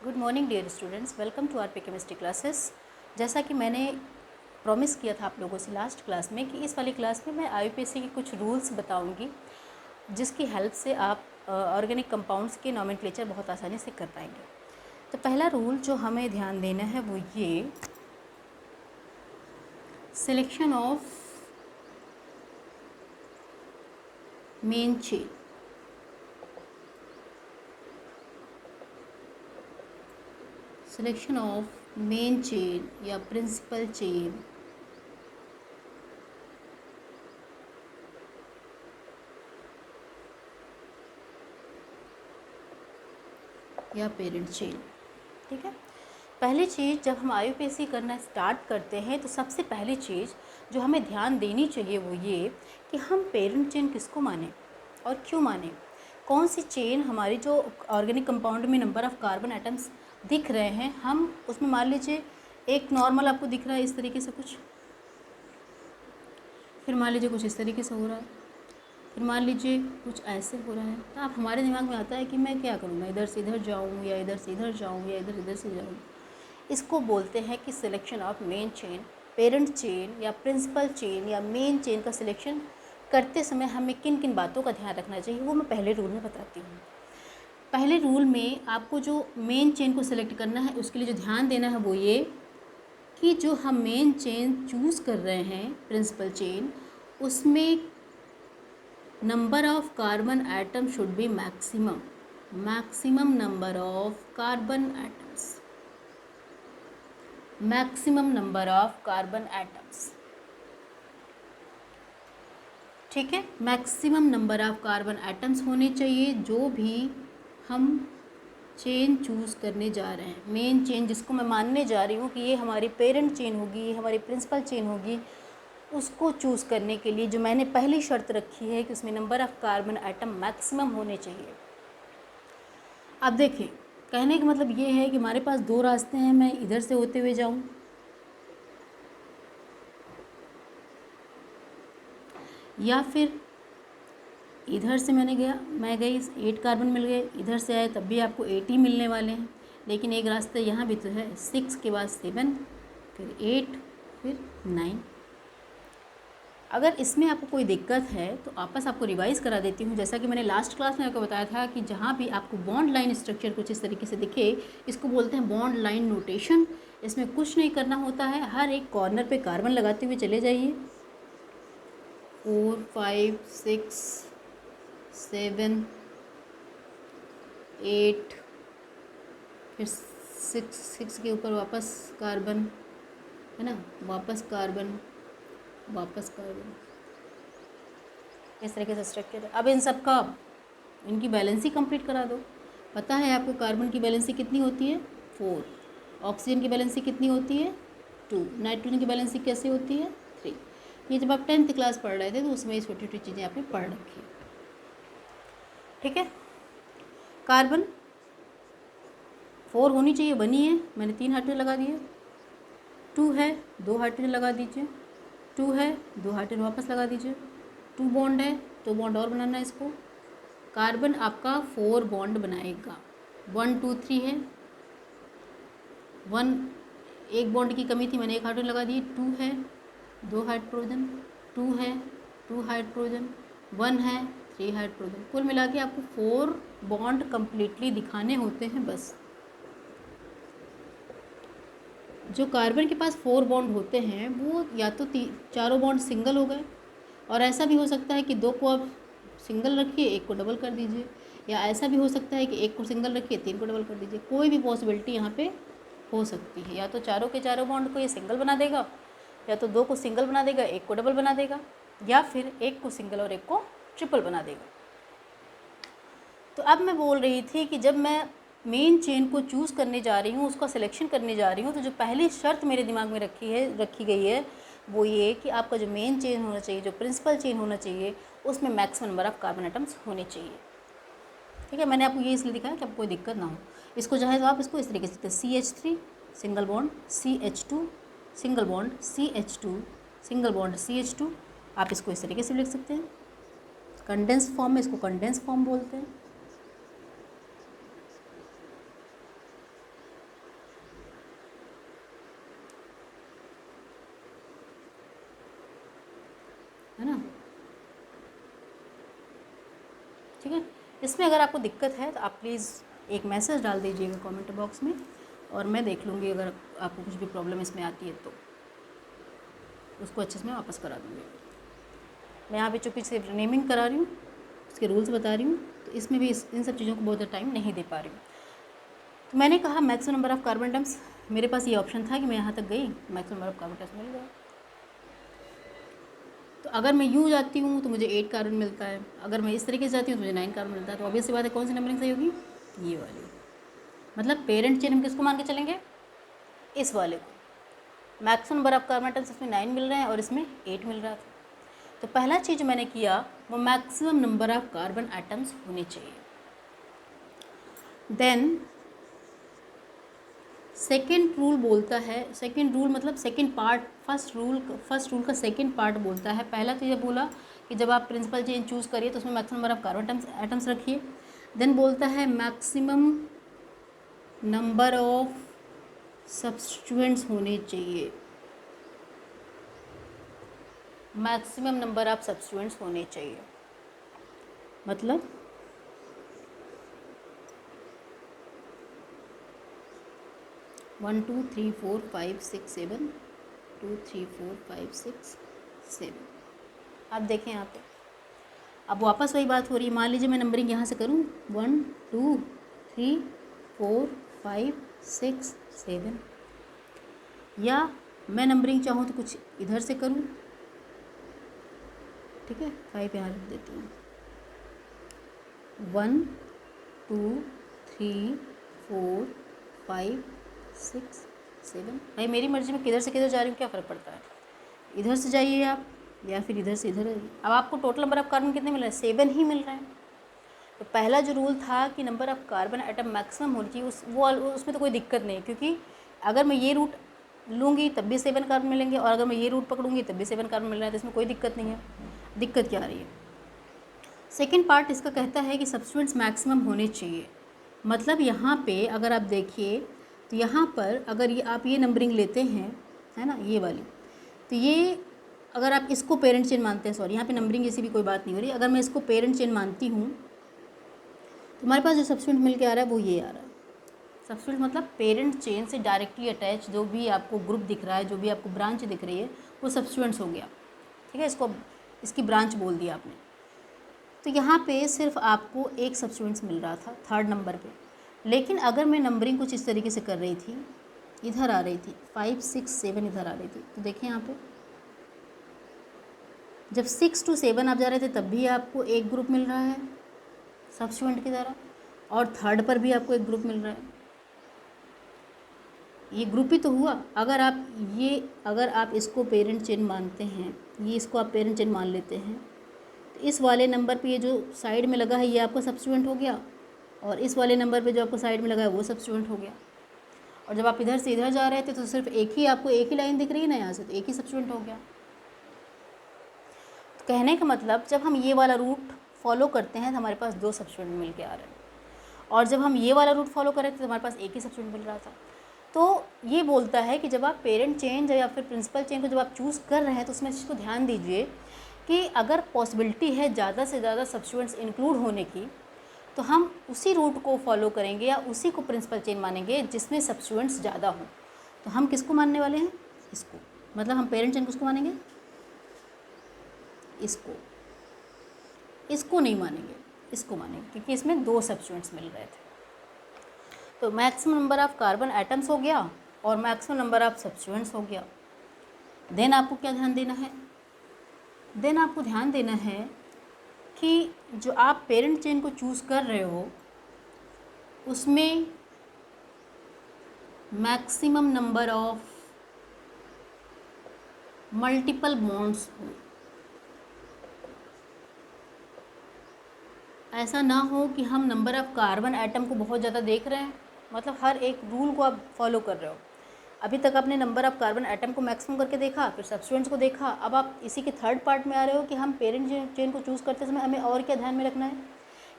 Good morning dear students, welcome to R P chemistry classes. जैसा कि मैंने promise किया था आप लोगों से लास्ट क्लास में कि इस वाली क्लास में मैं आईयूपीएसी के कुछ रूल्स बताऊंगी जिसकी हेल्प से आप ऑर्गेनिक कंपाउंड्स के नॉमेनक्लेचर बहुत आसानी से कर पाएंगे। तो पहला रूल जो हमें ध्यान देना है वो ये, selection of main chain. Selection of main chain या प्रिंसिपल चेन या पेरेंट चेन। ठीक है, पहली चीज़ जब हम आईयूपीएसी करना स्टार्ट करते हैं तो सबसे पहली चीज़ जो हमें ध्यान देनी चाहिए वो ये कि हम पेरेंट चेन किसको माने और क्यों माने। कौन सी चेन हमारी जो ऑर्गेनिक कंपाउंड में नंबर ऑफ़ कार्बन एटम्स दिख रहे हैं, हम उसमें मान लीजिए एक नॉर्मल आपको दिख रहा है इस तरीके से कुछ, फिर मान लीजिए कुछ इस तरीके से हो रहा है, फिर मान लीजिए कुछ ऐसे हो रहा है। तो आप हमारे दिमाग में आता है कि मैं क्या करूँ, मैं इधर से इधर जाऊँ या इधर से इधर जाऊँ या इधर से जाऊँ। इसको बोलते हैं कि selection of main chain, parent chain या प्रिंसिपल चेन या मेन चेन का सिलेक्शन करते समय हमें किन किन बातों का ध्यान रखना चाहिए वो मैं पहले रूल में बताती हूँ। पहले रूल में आपको जो मेन चेन को सिलेक्ट करना है उसके लिए जो ध्यान देना है वो ये कि जो हम मेन चेन चूज़ कर रहे हैं प्रिंसिपल चेन, उसमें number of carbon atom should be maximum number of carbon atoms, maximum number of carbon atoms. ठीक है, maximum number of carbon atoms होने चाहिए जो भी हम चेन चूज़ करने जा रहे हैं। मेन चेन जिसको मैं मानने जा रही हूँ कि ये हमारी पेरेंट चेन होगी, ये हमारी प्रिंसिपल चेन होगी, उसको चूज़ करने के लिए जो मैंने पहली शर्त रखी है कि उसमें number of carbon atom maximum होने चाहिए। अब देखिए, कहने का मतलब ये है कि हमारे पास दो रास्ते हैं, मैं इधर से होते हुए जाऊँ या फिर इधर से मैं गई 8 कार्बन मिल गए, इधर से आए तब भी आपको 8 ही मिलने वाले हैं। लेकिन एक रास्ता यहाँ भी तो है, 6 के बाद 7, फिर 8, फिर 9। अगर इसमें आपको कोई दिक्कत है तो आपस आपको रिवाइज़ करा देती हूँ। जैसा कि मैंने लास्ट क्लास में आपको बताया था कि जहाँ भी आपको बॉन्ड लाइन स्ट्रक्चर कुछ इस तरीके से दिखे, इसको बोलते हैं बॉन्ड लाइन नोटेशन। इसमें कुछ नहीं करना होता है, हर एक कॉर्नर पे कार्बन लगाते हुए चले जाइए। 4, 5, 6, 7, 8, फिर 6 के ऊपर वापस कार्बन, है ना, वापस कार्बन, वापस कार्बन, इस तरीके से स्ट्रक्चर है। अब इन सब का इनकी बैलेंसी कंप्लीट करा दो। पता है आपको कार्बन की बैलेंसी कितनी होती है, 4। ऑक्सीजन की बैलेंसी कितनी होती है, 2। नाइट्रोजन की बैलेंसी कैसे होती है, 3। ये जब आप 10th क्लास पढ़ रहे थे तो उसमें ये छोटी छोटी चीज़ें आपने पढ़ रखी है। ठीक है, कार्बन 4 होनी चाहिए, बनी है, मैंने 3 हाइड्रोजन लगा दिए। 2 है, 2 हाइड्रोजन लगा दीजिए। 2 है, 2 हाइड्रोजन वापस लगा दीजिए। 2 बॉन्ड है, 2 बॉन्ड और बनाना है इसको। कार्बन आपका 4 बॉन्ड बनाएगा। 1, 2, 3 है, 1 एक बॉन्ड की कमी थी, मैंने 1 हाइड्रोजन लगा दिए। 2 है, 2 हाइड्रोजन, 2 है, 2 हाइड्रोजन, 1 है, 3 हाइड्रोजन। कुल मिला के आपको 4 बॉन्ड कंप्लीटली दिखाने होते हैं बस। जो कार्बन के पास 4 बॉन्ड होते हैं वो या तो चारों बॉन्ड सिंगल हो गए, और ऐसा भी हो सकता है कि 2 को आप सिंगल रखिए, 1 को डबल कर दीजिए, या ऐसा भी हो सकता है कि 1 को सिंगल रखिए, 3 को डबल कर दीजिए। कोई भी पॉसिबिलिटी यहाँ पे हो सकती है, या तो चारों के चारों बॉन्ड को ये सिंगल बना देगा, या तो 2 को सिंगल बना देगा, 1 को डबल बना देगा, या फिर 1 को सिंगल और 1 को ट्रिपल बना देगा। तो अब मैं बोल रही थी कि जब मैं मेन चेन को चूज़ करने जा रही हूँ, उसका सिलेक्शन करने जा रही हूँ, तो जो पहली शर्त मेरे दिमाग में रखी गई है वो ये कि आपका जो मेन चेन होना चाहिए, जो प्रिंसिपल चेन होना चाहिए, उसमें maximum number of carbon atoms होने चाहिए। ठीक है, मैंने आपको ये इसलिए दिखाया कि आपको कोई दिक्कत ना हो। इसको चाहे तो आप इसको इस तरीके से CH3 single bond CH2 single bond CH2 single bond CH2, आप इसको इस तरीके से लिख सकते हैं। कंडेंस फॉर्म में इसको कंडेंस फॉर्म बोलते हैं। है ना, ठीक है। इसमें अगर आपको दिक्कत है तो आप प्लीज़ एक मैसेज डाल दीजिएगा कमेंट बॉक्स में, और मैं देख लूँगी अगर आपको कुछ भी प्रॉब्लम इसमें आती है तो उसको अच्छे से मैं वापस करा दूँगी। मैं यहाँ पे चुपी से नेमिंग करा रही हूँ, उसके रूल्स बता रही हूँ, तो इसमें भी इन सब चीज़ों को बहुत ज़्यादा टाइम नहीं दे पा रही हूँ। तो मैंने कहा maximum number of carbon atoms, मेरे पास ये ऑप्शन था कि मैं यहाँ तक गई, maximum number of carbon atoms मिल गया। तो अगर मैं यूँ जाती हूँ तो मुझे 8 कार्बन मिलता है, अगर मैं इस तरीके से जाती हूँ तो मुझे 9 कार्बन मिलता है। तो ऑब्वियस सी बात है कौन सी नंबरिंग सही होगी, ये वाली। मतलब पेरेंट चेन हम किसको मान के चलेंगे, इस वाले को। Maximum number of carbon atoms इसमें 9 मिल रहे हैं और इसमें 8 मिल रहा था। तो पहला चीज़ मैंने किया वो maximum number of carbon atoms होने चाहिए। देन सेकेंड रूल बोलता है, सेकेंड रूल मतलब सेकेंड पार्ट, फर्स्ट रूल का सेकेंड पार्ट बोलता है। पहला तो ये बोला कि जब आप प्रिंसिपल चेन चूज़ करिए तो उसमें maximum number of carbon atoms रखिए। देन बोलता है मैक्सिमम नंबर ऑफ सब्स्टिट्यूएंट्स होने चाहिए, मैक्सिमम नंबर ऑफ सब्स्टिट्यूएंट्स होने चाहिए। मतलब 1 2 3 4 5 6 7, 2 3 4 5 6 7। आप देखें यहाँ पे अब वापस वही बात हो रही है। मान लीजिए मैं नंबरिंग यहाँ से करूँ 1 2 3 4 5 6 7, या मैं नंबरिंग चाहूँ तो कुछ इधर से करूँ, ठीक है। 5 यहाँ लिख देती हूँ, 1 2 3 4 5 6 7। भाई मेरी मर्जी में किधर से किधर जा रही हूँ, क्या फ़र्क पड़ता है। इधर से जाइए आप या फिर इधर से इधर आइए। अब आपको टोटल नंबर ऑफ कार्बन कितने मिल रहे हैं, 7 ही मिल रहे हैं। तो पहला जो रूल था कि number of carbon atom maximum होनी चाहिए, उसमें तो कोई दिक्कत नहीं, क्योंकि अगर मैं ये रूट लूँगी तब भी 7 कार्बन मिलेंगे, और अगर मैं ये रूट पकड़ूंगी तब भी 7 कार्बन मिल रहा है, तो इसमें कोई दिक्कत नहीं है। दिक्कत क्या आ रही है, सेकेंड पार्ट इसका कहता है कि सब्स्टिट्यूएंट्स मैक्सिमम होने चाहिए। मतलब यहाँ पे अगर आप देखिए तो यहाँ पर अगर ये आप ये नंबरिंग लेते हैं, है ना, ये वाली, तो ये अगर आप इसको पेरेंट चेन मानते हैं, सॉरी यहाँ पे नंबरिंग जैसी भी कोई बात नहीं हो रही, अगर मैं इसको पेरेंट चेन मानती हूँ तो हमारे पास जो सब्स्टिट्यूएंट मिल के आ रहा है वो ये आ रहा है। सब्स्टिट्यूएंट मतलब पेरेंट चेन से डायरेक्टली अटैच जो भी आपको ग्रुप दिख रहा है, जो भी आपको ब्रांच दिख रही है, वो सब्स्टिट्यूएंट्स हो गया, ठीक है। इसको इसकी ब्रांच बोल दिया आपने। तो यहाँ पे सिर्फ आपको एक सब्स्टिट्यूएंट्स मिल रहा था थर्ड नंबर पे, लेकिन अगर मैं नंबरिंग कुछ इस तरीके से कर रही थी, इधर आ रही थी 5 6 7 इधर आ रही थी, तो देखिए यहाँ पे जब 6 to 7 आप जा रहे थे तब भी आपको एक ग्रुप मिल रहा है सब्स्टिट्यूएंट की तरह, और थर्ड पर भी आपको एक ग्रुप मिल रहा है। ये ग्रुप ही तो हुआ। अगर आप इसको पेरेंट चेन मानते हैं, ये इसको आप पेरेंट चेन मान लेते हैं, तो इस वाले नंबर पे ये जो साइड में लगा है ये आपका सब्स्टिट्यूएंट हो गया, और इस वाले नंबर पे जो आपको साइड में लगा है वो सब्स्टिट्यूएंट हो गया। और जब आप इधर से इधर जा रहे थे तो सिर्फ आपको एक ही लाइन दिख रही है ना यहाँ से, तो एक ही सब्स्टिट्यूएंट हो गया। तो कहने का मतलब जब हम ये वाला रूट फॉलो करते हैं तो हमारे पास 2 सब्स्टिट्यूएंट मिल के आ रहे हैं, और जब हम ये वाला रूट फॉलो कर रहे थे तो हमारे पास एक ही सब्स्टिट्यूएंट मिल रहा था। तो ये बोलता है कि जब आप पेरेंट चेन या फिर प्रिंसिपल चेन को जब आप चूज़ कर रहे हैं तो उसमें इसको ध्यान दीजिए कि अगर पॉसिबिलिटी है ज़्यादा से ज़्यादा सब्स्टिट्यूएंट्स इंक्लूड होने की, तो हम उसी रूट को फॉलो करेंगे या उसी को प्रिंसिपल चेन मानेंगे जिसमें सब्स्टिट्यूएंट्स ज़्यादा हों। तो हम किसको मानने वाले हैं, इसको। मतलब हम पेरेंट चेन किसको मानेंगे, इसको नहीं मानेंगे, इसको मानेंगे, क्योंकि इसमें 2 सब्स्टिट्यूएंट्स मिल रहे थे। तो maximum number of carbon atoms हो गया और मैक्सिमम नंबर ऑफ़ सब्स्टिट्यूएंट्स हो गया। देन आपको क्या ध्यान देना है, देन आपको ध्यान देना है कि जो आप पेरेंट चेन को चूज़ कर रहे हो उसमें maximum number of multiple bonds हो। ऐसा ना हो कि हम नंबर ऑफ़ कार्बन एटम को बहुत ज़्यादा देख रहे हैं, मतलब हर एक रूल को आप फॉलो कर रहे हो। अभी तक आपने नंबर ऑफ़ कार्बन एटम को मैक्सिमम करके देखा, फिर सब्स्टिट्यूएंट्स को देखा, अब आप इसी के थर्ड पार्ट में आ रहे हो कि हम पेरेंट चेन को चूज़ करते समय हमें और क्या ध्यान में रखना है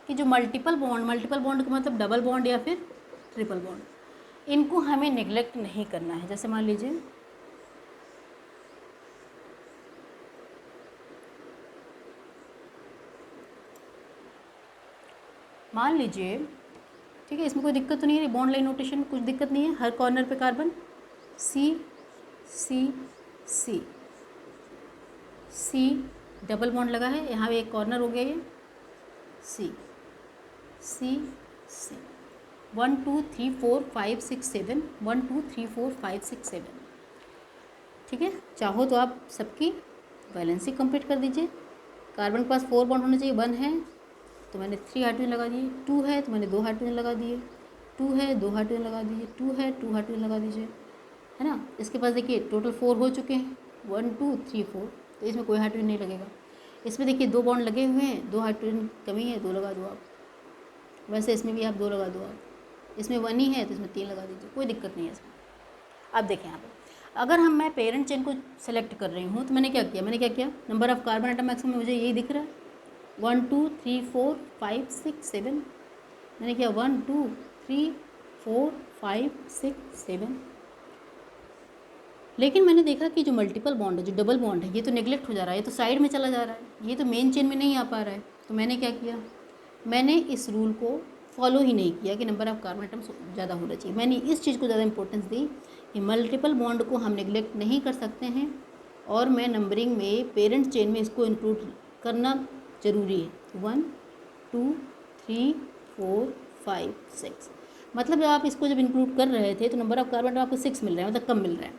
कि जो मल्टीपल बॉन्ड का मतलब डबल बॉन्ड या फिर ट्रिपल बॉन्ड, इनको हमें नेग्लेक्ट नहीं करना है। जैसे मान लीजिए मान लीजिए, ठीक है, इसमें कोई दिक्कत तो नहीं है, बॉन्ड लाइन नोटेशन में कुछ दिक्कत नहीं है, हर कॉर्नर पे कार्बन सी सी सी सी डबल बॉन्ड लगा है, यहाँ पे एक कॉर्नर हो गया ये सी सी सी 1 2 3 4 5 6 7 1 2 3 4 5 6 7, ठीक है। चाहो तो आप सबकी वैलेंसी कंप्लीट कर दीजिए। कार्बन के पास 4 बॉन्ड होने चाहिए, 1 है तो मैंने 3 हाइड्रोजन लगा दिए, 2 है तो मैंने 2 हाइड्रोजन लगा दिए, 2 है 2 हाइड्रोजन लगा दीजिए, 2 है 2 हाइड्रोजन लगा दीजिए, है ना। इसके पास देखिए टोटल 4 हो चुके हैं, 1 2 3 4, तो इसमें कोई हाइड्रोजन नहीं लगेगा। इसमें देखिए 2 बॉन्ड लगे हुए हैं, 2 हाइड्रोजन कमी है, 2 लगा दो आप। वैसे इसमें भी आप 2 लगा दो आप, इसमें 1 ही है तो इसमें 3 लगा दीजिए, कोई दिक्कत नहीं है इसमें। अब देखें यहाँ पे, अगर मैं पेरेंट चेन को सेलेक्ट कर रही हूँ तो मैंने क्या किया, number of carbon atom maximum मुझे यही दिख रहा है 1 2 3 4 5 6 7, मैंने किया 1 2 3 4 5 6 7। लेकिन मैंने देखा कि जो मल्टीपल बॉन्ड है, जो डबल बॉन्ड है, ये तो नेग्लेक्ट हो जा रहा है, ये तो साइड में चला जा रहा है, ये तो मेन चेन में नहीं आ पा रहा है। तो मैंने क्या किया, मैंने इस रूल को फॉलो ही नहीं किया कि नंबर ऑफ कार्बन आइटम्स ज़्यादा होना चाहिए। मैंने इस चीज़ को ज़्यादा इंपॉर्टेंस दी कि मल्टीपल बॉन्ड को हम नेग्लेक्ट नहीं कर सकते हैं, और मैं नंबरिंग में पेरेंट चेन में इसको इंक्लूड करना ज़रूरी है। 1 2 3 4 5 6, मतलब जब आप इसको इंक्लूड कर रहे थे तो नंबर ऑफ कार्बन आइटम आपको 6 मिल रहा है, मतलब कम मिल रहा है,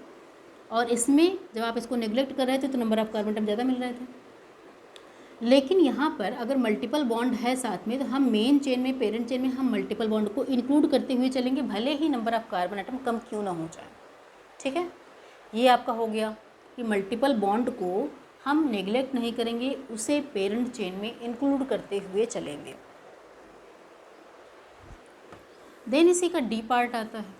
और इसमें जब आप इसको नेग्लेक्ट कर रहे थे तो नंबर ऑफ कार्बन आइटम ज़्यादा मिल रहे थे। लेकिन यहाँ पर अगर मल्टीपल बॉन्ड है साथ में, तो हम मेन चेन में, पेरेंट चेन में हम मल्टीपल बॉन्ड को इंक्लूड करते हुए चलेंगे, भले ही नंबर ऑफ कार्बन आइटम कम क्यों ना हो जाए, ठीक है। ये आपका हो गया कि मल्टीपल बॉन्ड को हम नेग्लेक्ट नहीं करेंगे, उसे पेरेंट चेन में इंक्लूड करते हुए चलेंगे। देन इसी का डी पार्ट आता है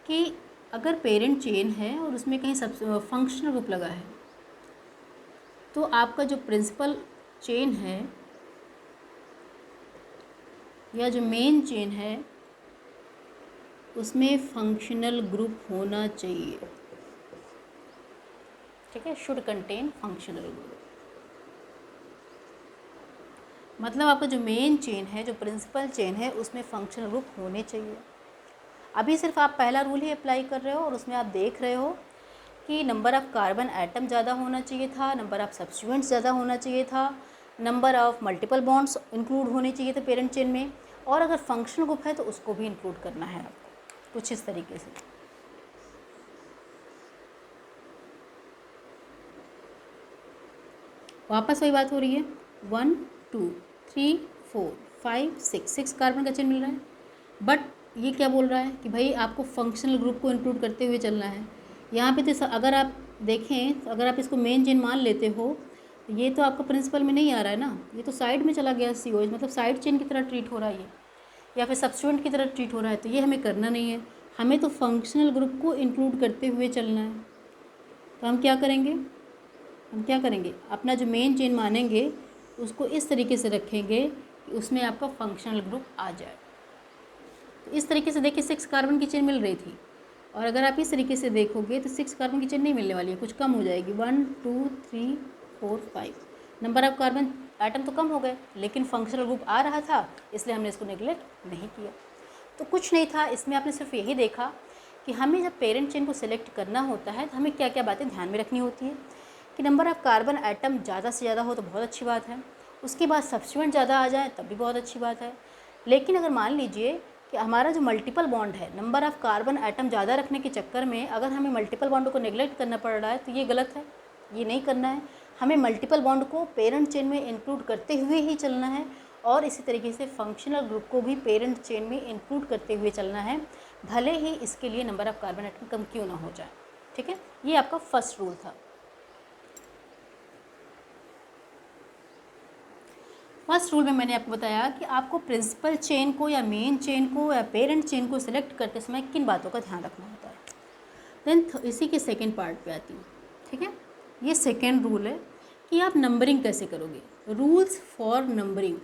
कि अगर पेरेंट चेन है और उसमें कहीं सब फंक्शनल ग्रुप लगा है, तो आपका जो प्रिंसिपल चेन है या जो मेन चेन है उसमें फंक्शनल ग्रुप होना चाहिए, ठीक है, शुड कंटेन फंक्शनल ग्रुप। मतलब आपका जो मेन चेन है, जो प्रिंसिपल चेन है, उसमें फंक्शनल ग्रुप होने चाहिए। अभी सिर्फ आप पहला रूल ही अप्लाई कर रहे हो और उसमें आप देख रहे हो कि नंबर ऑफ़ कार्बन एटम ज़्यादा होना चाहिए था, नंबर ऑफ़ सब्स्टिट्यूएंट्स ज़्यादा होना चाहिए था, number of multiple bonds include होने चाहिए थे पेरेंट चेन में, और अगर फंक्शनल ग्रुप है तो उसको भी इंक्लूड करना है आपको, कुछ इस तरीके से। वापस वही बात हो रही है, 1 2 3 4 5 6 कार्बन का चेन मिल रहा है, बट ये क्या बोल रहा है कि भाई आपको फंक्शनल ग्रुप को इंक्लूड करते हुए चलना है। यहाँ पे तो अगर आप देखें, अगर आप इसको मेन चेन मान लेते हो, ये तो आपका प्रिंसिपल में नहीं आ रहा है ना, ये तो साइड में चला गया COH, मतलब साइड चेन की तरह ट्रीट हो रहा है ये, या फिर सब्स्टिट्यूएंट की तरह ट्रीट हो रहा है। तो ये हमें करना नहीं है, हमें तो फंक्शनल ग्रुप को इंक्लूड करते हुए चलना है। तो हम क्या करेंगे, अपना जो मेन चेन मानेंगे उसको इस तरीके से रखेंगे कि उसमें आपका फंक्शनल ग्रुप आ जाए। तो इस तरीके से देखिए 6 कार्बन की चेन मिल रही थी, और अगर आप इस तरीके से देखोगे तो 6 कार्बन की चेन नहीं मिलने वाली है, कुछ कम हो जाएगी, 1 2 3 4 5, नंबर ऑफ कार्बन आइटम तो कम हो गए, लेकिन फंक्शनल ग्रुप आ रहा था, इसलिए हमने इसको नेग्लेक्ट नहीं किया। तो कुछ नहीं था इसमें, आपने सिर्फ यही देखा कि हमें जब पेरेंट चेन को सिलेक्ट करना होता है तो हमें क्या क्या बातें ध्यान में रखनी होती है कि नंबर ऑफ़ कार्बन आइटम ज़्यादा से ज़्यादा हो तो बहुत अच्छी बात है, उसके बाद सब्स्टिट्यूएंट ज़्यादा आ जाए तब भी बहुत अच्छी बात है। लेकिन अगर मान लीजिए कि हमारा जो मल्टीपल बॉन्ड है, नंबर ऑफ़ कार्बन आइटम ज़्यादा रखने के चक्कर में अगर हमें मल्टीपल बॉन्ड को नेग्लेक्ट करना पड़ रहा है तो ये गलत है, ये नहीं करना है। हमें मल्टीपल बॉन्ड को पेरेंट चेन में इंक्लूड करते हुए ही चलना है, और इसी तरीके से फंक्शनल ग्रुप को भी पेरेंट चेन में इंक्लूड करते हुए चलना है, भले ही इसके लिए नंबर ऑफ़ कार्बन आइटम कम क्यों ना हो जाए, ठीक है। ये आपका फर्स्ट रूल था। फर्स्ट रूल में मैंने आपको बताया कि आपको प्रिंसिपल चेन को या मेन चेन को या पेरेंट चेन को सिलेक्ट करते समय किन बातों का ध्यान रखना होता है। देन इसी के सेकेंड पार्ट पे आती हूँ, ठीक है। ये सेकेंड रूल है कि आप नंबरिंग कैसे करोगे, rules for numbering.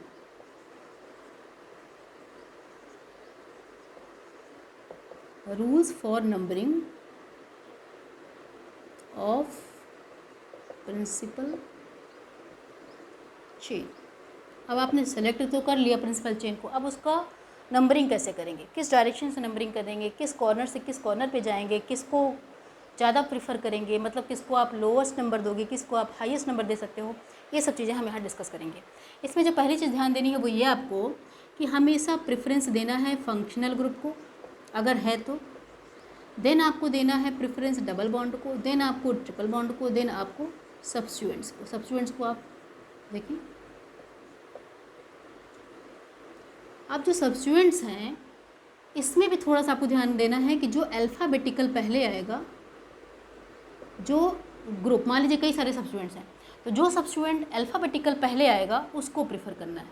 Rules for numbering of principal chain. अब आपने सेलेक्ट तो कर लिया प्रिंसिपल चेन को, अब उसका नंबरिंग कैसे करेंगे, किस डायरेक्शन से नंबरिंग करेंगे, किस कॉर्नर से किस कॉर्नर पे जाएंगे, किसको ज़्यादा प्रीफर करेंगे, मतलब किसको आप लोवेस्ट नंबर दोगे, किसको आप हाईएस्ट नंबर दे सकते हो, ये सब चीज़ें हम यहाँ डिस्कस करेंगे। इसमें जो पहली चीज़ ध्यान देनी है वो ये आपको कि हमेशा प्रेफरेंस देना है फंक्शनल ग्रुप को, अगर है तो, देन आपको देना है प्रेफरेंस डबल बॉन्ड को, देन आपको ट्रिपल बॉन्ड को, देन आपको सब्स्टिट्यूएंट्स को। सब्स्टिट्यूएंट्स को आप देखिए, अब जो सब्स्टिट्यूएंट्स हैं इसमें भी थोड़ा सा आपको ध्यान देना है कि जो अल्फ़ाबेटिकल पहले आएगा, जो ग्रुप, मान लीजिए कई सारे सब्स्टिट्यूएंट्स हैं, तो जो सब्स्टिट्यूएंट अल्फ़ाबेटिकल पहले आएगा उसको प्रेफर करना है,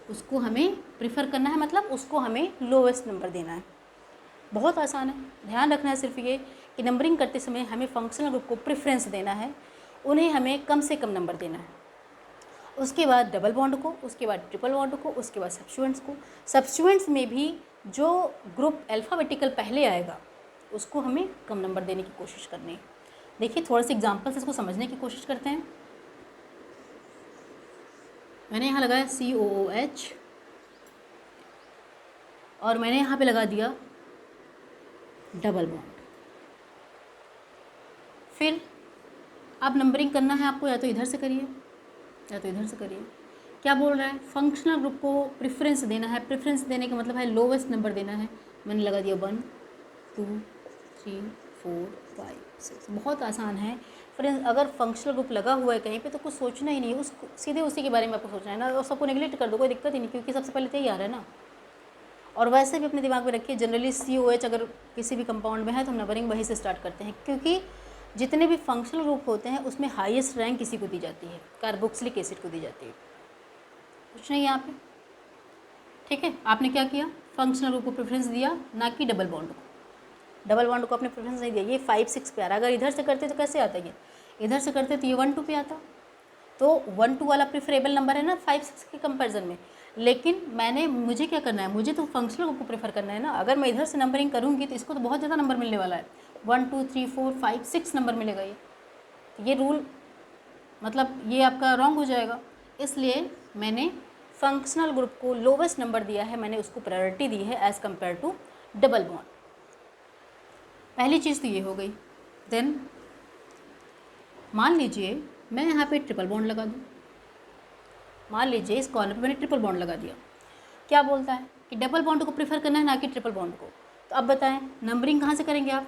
उसको हमें प्रेफर करना है, मतलब उसको हमें लोवेस्ट नंबर देना है। बहुत आसान है, ध्यान रखना है सिर्फ ये कि नंबरिंग करते समय हमें फंक्शनल ग्रुप को प्रेफरेंस देना है, उन्हें हमें कम से कम नंबर देना है। उसके बाद डबल बॉन्ड को, उसके बाद ट्रिपल बॉन्ड को, उसके बाद सब्स्टिट्यूएंट्स को। सब्स्टिट्यूएंट्स में भी जो ग्रुप अल्फ़ाबेटिकल पहले आएगा उसको हमें कम नंबर देने की कोशिश करनी है। देखिए थोड़े से एग्जांपल से इसको समझने की कोशिश करते हैं। मैंने यहाँ लगाया COOH और मैंने यहाँ पे लगा दिया डबल बॉन्ड। फिर अब नंबरिंग करना है आपको, या तो इधर से करिए या तो इधर से करिए। क्या बोल रहा है, फंक्शनल ग्रुप को प्रेफरेंस देना है, प्रेफरेंस देने का मतलब है लोवेस्ट नंबर देना है। मैंने लगा दिया 1 2 3 4 5 6। बहुत आसान है फ्रेंड्स, अगर फंक्शनल ग्रुप लगा हुआ है कहीं पे तो कुछ सोचना ही नहीं है, उस सीधे उसी के बारे में आपको सोचना है ना, और सबको नेगलेक्ट कर दो, कोई दिक्कत ही नहीं, क्योंकि सबसे पहले तो यही आ रहा है ना। और वैसे भी अपने दिमाग में रखिए, जनरली COH अगर किसी भी कंपाउंड में है तो हम नंबरिंग वहीं से स्टार्ट करते हैं, क्योंकि जितने भी फंक्शनल ग्रुप होते हैं उसमें हाईएस्ट रैंक किसी को दी जाती है, कार्बोक्सिलिक एसिड को दी जाती है। कुछ नहीं यहाँ पे, ठीक है। आपने क्या किया, फंक्शनल ग्रुप को प्रेफरेंस दिया, ना कि डबल बॉन्ड को। डबल बॉन्ड को आपने प्रेफरेंस नहीं दिया। ये 5 6 पे आ रहा, अगर इधर से करते तो कैसे आता, ये इधर से करते तो ये 1 2 पे आता, तो 1 2 वाला प्रेफरेबल नंबर है ना 5 6 के कंपैरिजन में। लेकिन मुझे क्या करना है, मुझे तो फंक्शनल ग्रुप को प्रेफर करना है ना। अगर मैं इधर से नंबरिंग करूँगी तो इसको तो बहुत ज़्यादा नंबर मिलने वाला है, 1 2 3 4 5 6 नंबर मिलेगा। ये रूल मतलब ये आपका रॉन्ग हो जाएगा, इसलिए मैंने फंक्शनल ग्रुप को लोवेस्ट नंबर दिया है, मैंने उसको प्रायोरिटी दी है as compared to double bond. पहली चीज़ तो ये हो गई। देन मान लीजिए मैं यहाँ पे ट्रिपल बॉन्ड लगा दूँ, मान लीजिए इस कॉर्नर पे मैंने ट्रिपल बॉन्ड लगा दिया। क्या बोलता है कि डबल बॉन्ड को प्रेफर करना है ना कि ट्रिपल बॉन्ड को। तो अब बताएं नंबरिंग कहाँ से करेंगे आप,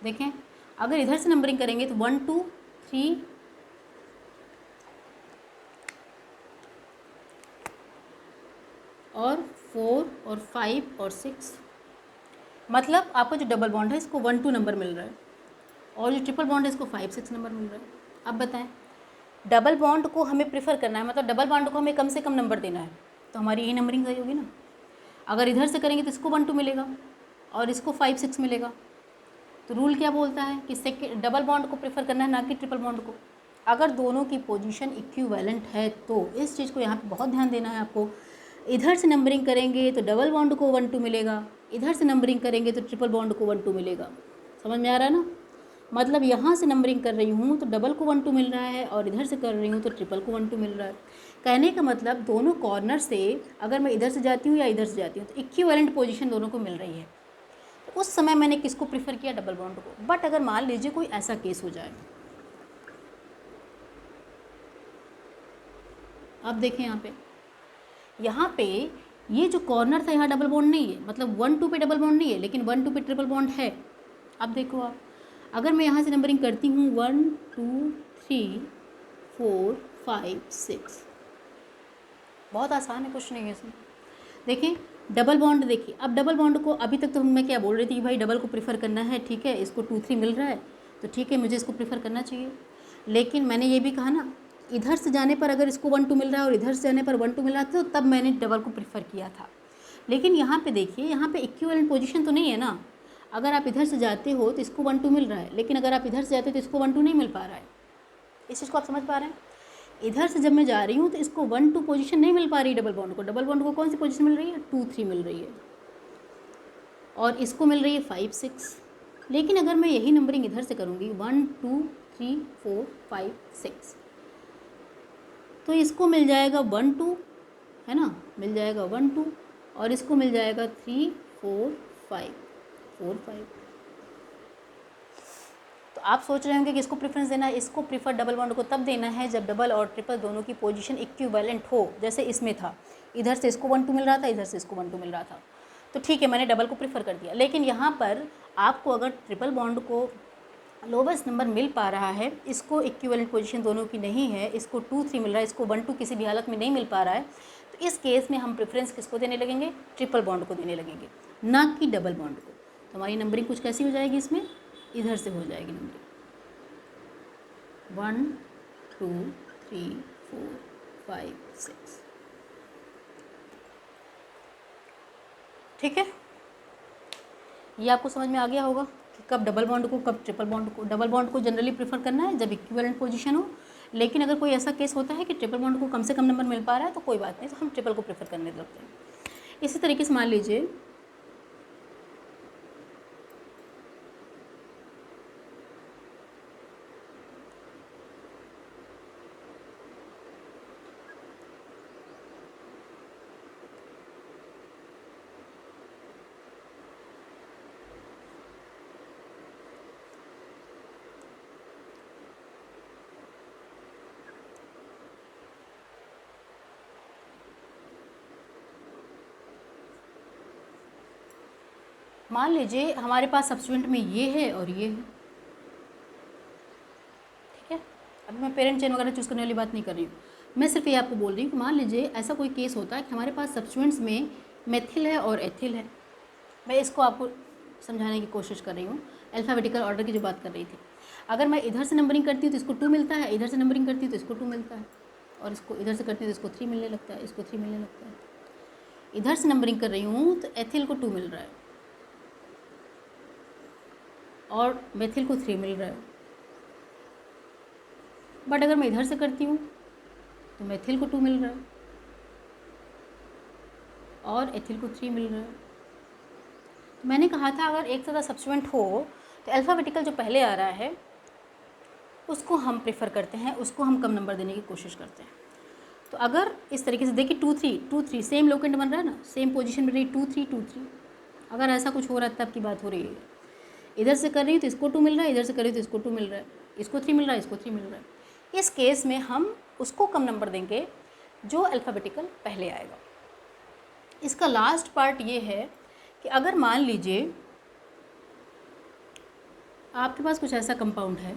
देखें अगर इधर से नंबरिंग करेंगे तो 1 2 3 और 4 और 5 और 6, मतलब आपका जो डबल बॉन्ड है इसको 1 2 नंबर मिल रहा है, और जो ट्रिपल बॉन्ड है इसको 5 6 नंबर मिल रहा है। अब बताएं डबल बॉन्ड को हमें प्रेफर करना है, मतलब डबल बॉन्ड को हमें कम से कम नंबर देना है, तो हमारी यही नंबरिंग सही होगी ना। अगर इधर से करेंगे तो इसको 1 2 मिलेगा और इसको 5 6 मिलेगा। तो रूल क्या बोलता है कि डबल बॉन्ड को प्रेफर करना है ना कि ट्रिपल बॉन्ड को। अगर दोनों की पोजीशन इक्विवेलेंट है तो इस चीज़ को यहाँ पे बहुत ध्यान देना है आपको। इधर से नंबरिंग करेंगे तो डबल बॉन्ड को 1 2 मिलेगा, इधर से नंबरिंग करेंगे तो ट्रिपल बॉन्ड को 1 2 मिलेगा। समझ में आ रहा है ना, मतलब यहाँ से नंबरिंग कर रही हूँ तो डबल को 1 2 मिल रहा है, और इधर से कर रही हूँ तो ट्रिपल को 1 2 मिल रहा है। कहने का मतलब दोनों कॉर्नर से अगर मैं इधर से जाती हूँ या इधर से जाती हूँ तो इक्विवेलेंट पोजीशन दोनों को मिल रही है। तो उस समय मैंने किसको प्रीफर किया, डबल बॉन्ड को। बट अगर मान लीजिए कोई ऐसा केस हो जाए, अब देखें यहाँ पे ये जो कॉर्नर था यहाँ डबल बॉन्ड नहीं है, मतलब 1 2 पे डबल बॉन्ड नहीं है, लेकिन 1 2 पे ट्रिपल बॉन्ड है। अब देखो आप, अगर मैं यहाँ से नंबरिंग करती हूँ 1 2 3 4 5 6, बहुत आसान है, कुछ नहीं है इसमें। देखें डबल बॉन्ड, देखिए अब डबल बॉन्ड को अभी तक तो मैं क्या बोल रही थी कि भाई डबल को प्रेफर करना है, ठीक है, इसको 2 3 मिल रहा है तो ठीक है मुझे इसको प्रेफर करना चाहिए। लेकिन मैंने ये भी कहा ना, इधर से जाने पर अगर इसको 1 2 मिल रहा है और इधर से जाने पर 1 2 मिल रहा था तो तब मैंने डबल को प्रेफर किया था। लेकिन यहाँ पे देखिए, यहाँ पे इक्विवेलेंट पोजीशन तो नहीं है ना। अगर आप इधर से जाते हो तो इसको 1 2 मिल रहा है, लेकिन अगर आप इधर से जाते हो तो इसको 1 2 नहीं मिल पा रहा है। इस चीज़ को आप समझ पा रहे हैं। इधर से जब मैं जा रही हूँ तो इसको 1 2 पोजीशन नहीं मिल पा रही डबल बॉन्ड को। डबल बॉन्ड को कौन सी पोजीशन मिल रही है, 2 3 मिल रही है, और इसको मिल रही है 5 6। लेकिन अगर मैं यही नंबरिंग इधर से करूँगी 1 2 3 4 5 6। तो इसको मिल जाएगा 1 2, है ना, मिल जाएगा 1 2, और इसको मिल जाएगा 3 4 5 4 5। तो आप सोच रहे होंगे कि इसको प्रेफरेंस देना है। इसको प्रीफर डबल बॉन्ड को तब देना है जब डबल और ट्रिपल दोनों की पोजीशन इक्विवेलेंट हो। जैसे इसमें था, इधर से इसको 1 2 मिल रहा था, इधर से इसको 1 2 मिल रहा था, तो ठीक है, मैंने डबल को प्रीफर कर दिया। लेकिन यहाँ पर आपको अगर ट्रिपल बॉन्ड को लोवेस्ट नंबर मिल पा रहा है, इसको इक्विवेलेंट पोजीशन दोनों की नहीं है, इसको 2 3 मिल रहा है, इसको 1 2 किसी भी हालत में नहीं मिल पा रहा है, तो इस केस में हम प्रेफरेंस किसको देने लगेंगे? ट्रिपल बॉन्ड को देने लगेंगे, ना कि डबल बॉन्ड को। तो हमारी नंबरिंग कुछ कैसी हो जाएगी? इसमें इधर से हो जाएगी नंबरिंग 1 2 3 4 5 6। ठीक है, ये आपको समझ में आ गया होगा कि कब डबल बॉन्ड को, कब ट्रिपल बॉन्ड को। डबल बॉन्ड को जनरली प्रेफर करना है जब इक्विवेलेंट पोजीशन हो, लेकिन अगर कोई ऐसा केस होता है कि ट्रिपल बॉन्ड को कम से कम नंबर मिल पा रहा है तो कोई बात नहीं, तो हम ट्रिपल को प्रेफर करने लगते हैं। इसी तरीके से मान लीजिए हमारे पास सब्स्टिट्यूएंट में ये है और ये है, ठीक है। अभी मैं पेरेंट चेन वगैरह चूज़ करने वाली बात नहीं कर रही हूँ, मैं सिर्फ ये आपको बोल रही हूँ कि मान लीजिए ऐसा कोई केस होता है कि हमारे पास सब्स्टिट्यूएंट्स में मेथिल है और एथिल है। मैं इसको आपको समझाने की कोशिश कर रही हूँ, अल्फ़ाबेटिकल ऑर्डर की जो बात कर रही थी। अगर मैं इधर से नंबरिंग करती हूँ तो इसको 2 मिलता है, इधर से नंबरिंग करती हूँ तो इसको 2 मिलता है, और इसको इधर से करती हूँ तो इसको 3 मिलने लगता है, इसको 3 मिलने लगता है। इधर से नंबरिंग कर रही हूँ तो एथिल को 2 मिल रहा है और मेथिल को 3 मिल रहा है। बट अगर मैं इधर से करती हूँ तो मेथिल को 2 मिल रहा है और एथिल को 3 मिल रहा है। तो मैंने कहा था अगर एक तरह सब्स्टिट्यूएंट हो तो अल्फ़ाबेटिकल जो पहले आ रहा है उसको हम प्रेफर करते हैं, उसको हम कम नंबर देने की कोशिश करते हैं। तो अगर इस तरीके से देखिए 2 3 सेम लोकेंट बन रहा है ना, सेम पोजीशन बन रही है 2 3 2 3। अगर ऐसा कुछ हो रहा है तब की बात हो रही है। इधर से कर रही हूँ तो इसको 2 मिल रहा है, इधर से कर रही हूँ तो इसको 2 मिल रहा है, इसको 3 मिल रहा है, इसको 3 मिल रहा है। इस केस में हम उसको कम नंबर देंगे जो अल्फ़ाबेटिकल पहले आएगा। इसका लास्ट पार्ट ये है कि अगर मान लीजिए आपके पास कुछ ऐसा कंपाउंड है,